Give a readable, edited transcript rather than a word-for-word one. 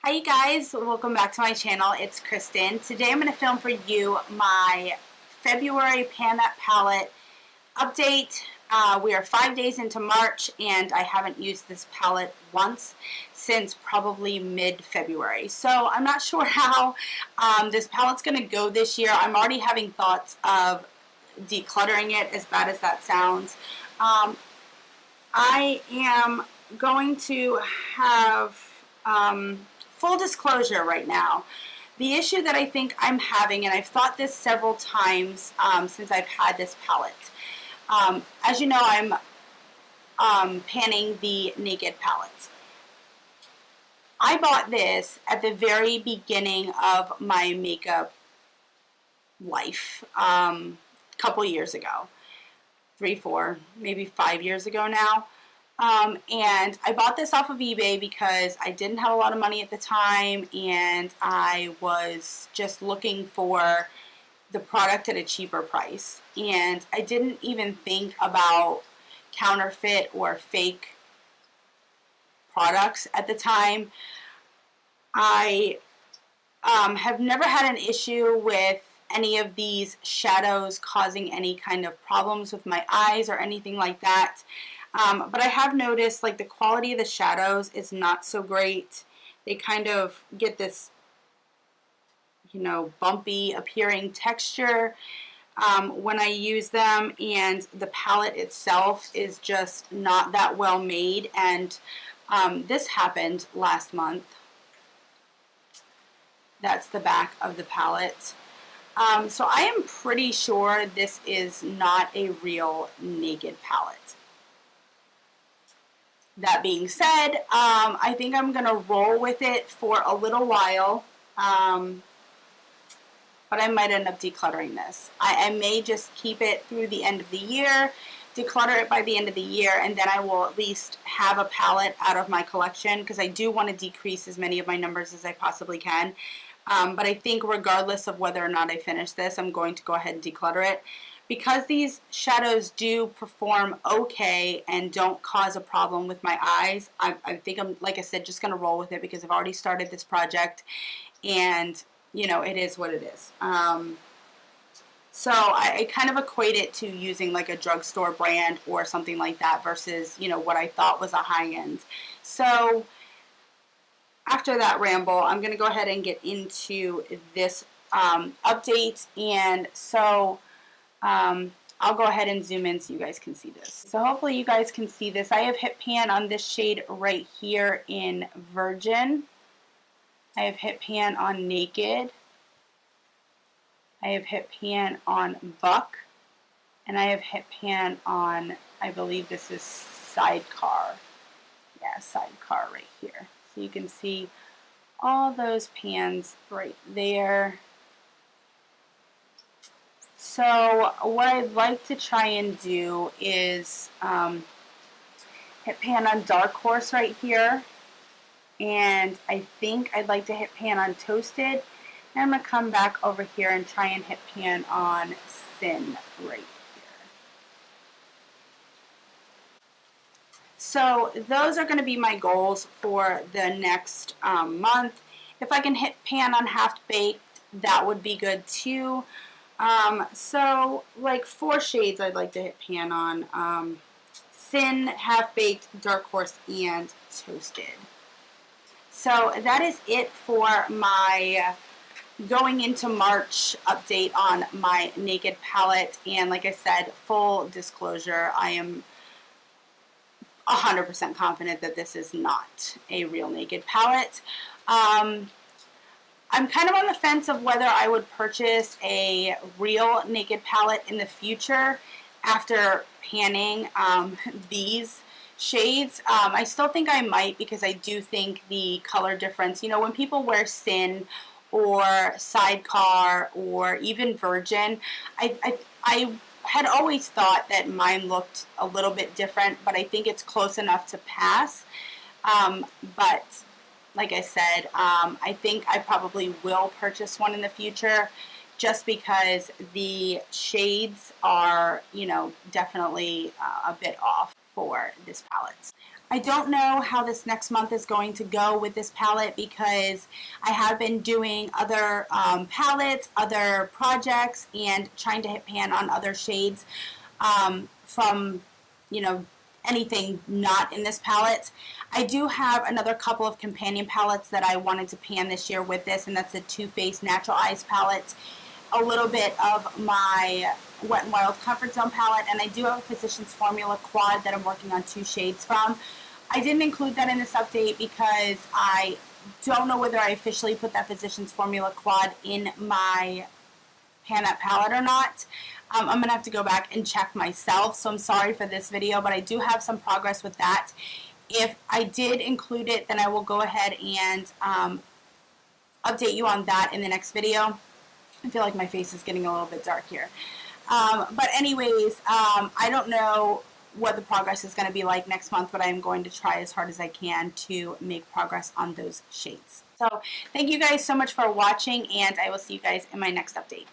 Hi you guys, welcome back to my channel. It's Kristen. Today I'm going to film for you my February Pan That Palette update. We are 5 days into March and I haven't used this palette once since probably mid-February. So I'm not sure how this palette's going to go this year. I'm already having thoughts of decluttering it, as bad as that sounds. I am going to have full disclosure right now. The issue that I think I'm having, and I've thought this several times since I've had this palette. As you know, I'm panning the Naked palette. I bought this at the very beginning of my makeup life, a couple years ago. 3, 4, maybe 5 years ago now. And I bought this off of eBay because I didn't have a lot of money at the time and I was just looking for the product at a cheaper price. And I didn't even think about counterfeit or fake products at the time. I have never had an issue with any of these shadows causing any kind of problems with my eyes or anything like that. But I have noticed like the quality of the shadows is not so great. They kind of get this, bumpy appearing texture when I use them, and the palette itself is just not that well made. And this happened last month. That's the back of the palette. So I am pretty sure this is not a real Naked palette. That being said, I think I'm going to roll with it for a little while, but I might end up decluttering this. I may just keep it through the end of the year, declutter it by the end of the year, and then I will at least have a palette out of my collection because I do want to decrease as many of my numbers as I possibly can. But I think regardless of whether or not I finish this, I'm going to go ahead and declutter it. Because these shadows do perform okay and don't cause a problem with my eyes, I think I'm, like I said, just going to roll with it because I've already started this project and, it is what it is. So I kind of equate it to using like a drugstore brand or something like that versus, what I thought was a high-end. So after that ramble, I'm going to go ahead and get into this update. And so I'll go ahead and zoom in so you guys can see this. So hopefully you guys can see this. I have hit pan on this shade right here in Virgin. I have hit pan on Naked. I have hit pan on Buck. And I have hit pan on, I believe this is Sidecar. Yeah, Sidecar right here. So you can see all those pans right there. So what I'd like to try and do is hit pan on Dark Horse right here. And I think I'd like to hit pan on Toasted. And I'm going to come back over here and try and hit pan on Sin right here. So those are going to be my goals for the next month. If I can hit pan on Half Baked, that would be good too. So like 4 shades I'd like to hit pan on. Sin, Half Baked, Dark Horse, and Toasted. So that is it for my going into March update on my Naked palette. And like I said, full disclosure, I am 100% confident that this is not a real Naked palette. I'm kind of on the fence of whether I would purchase a real Naked palette in the future after panning these shades. I still think I might because I do think the color difference, when people wear Sin or Sidecar or even Virgin, I had always thought that mine looked a little bit different, but I think it's close enough to pass. But like I said, I think I probably will purchase one in the future just because the shades are, definitely a bit off. for this palette. I don't know how this next month is going to go with this palette because I have been doing other palettes, other projects, and trying to hit pan on other shades from, you know, anything not in this palette. I do have another couple of companion palettes that I wanted to pan this year with this, and that's the Too Faced Natural Eyes palette, a little bit of my Wet n Wild Comfort Zone palette, and I do have a Physicians Formula quad that I'm working on 2 shades from. I didn't include that in this update because I don't know whether I officially put that Physicians Formula quad in my pan that palette or not. I'm going to have to go back and check myself, so I'm sorry for this video, but I do have some progress with that. If I did include it, then I will go ahead and update you on that in the next video. I feel like my face is getting a little bit dark here. But anyways, I don't know what the progress is going to be like next month, but I'm going to try as hard as I can to make progress on those shades. So thank you guys so much for watching, and I will see you guys in my next update.